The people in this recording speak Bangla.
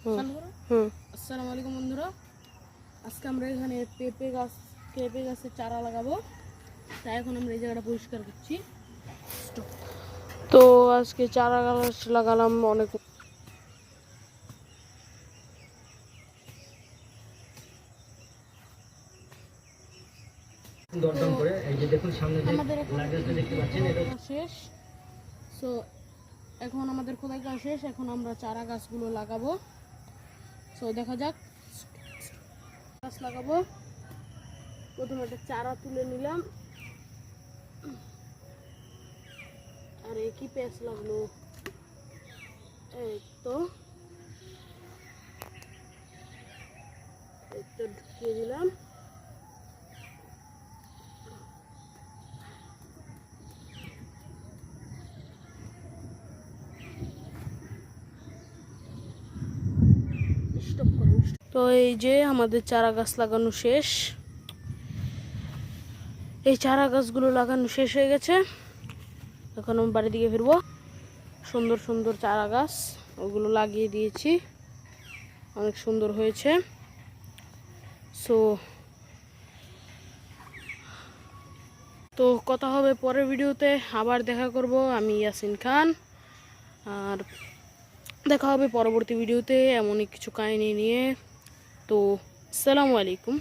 আসসালামু আলাইকুম বন্ধুরা, আজকে আমরা এখানে পেঁপে গাছের চারা লাগাবো। তাই এখন আমরা এই জায়গাটা পরিষ্কার করছি। তো আজকে চারা গাছ লাগালাম অনেক। শেষ। সো এখন আমাদের খোদাই করা শেষ, এখন আমরা চারা গাছগুলো লাগাবো। সো দেখা যাক, গাছ লাগাবো। প্রথমে একটা চারা তুলে নিলাম। আর কি পেঁচ লাগলো, এই তো ঢুকিয়ে দিলাম। তো এই যে আমাদের চারা গাছ লাগানো শেষ। এই চারা গাছগুলো লাগানো শেষ হয়ে গেছে। এখন আমি বাড়ির দিকে ফিরবো। সুন্দর সুন্দর চারা গাছ ওগুলো লাগিয়ে দিয়েছি, অনেক সুন্দর হয়েছে। তো কথা হবে পরের ভিডিওতে, আবার দেখা করব। আমি ইয়াসিন খান, আর দেখা হবে পরবর্তী ভিডিওতে এমনই কিছু কাহিনী নিয়ে। তো আসসালামু আলাইকুম।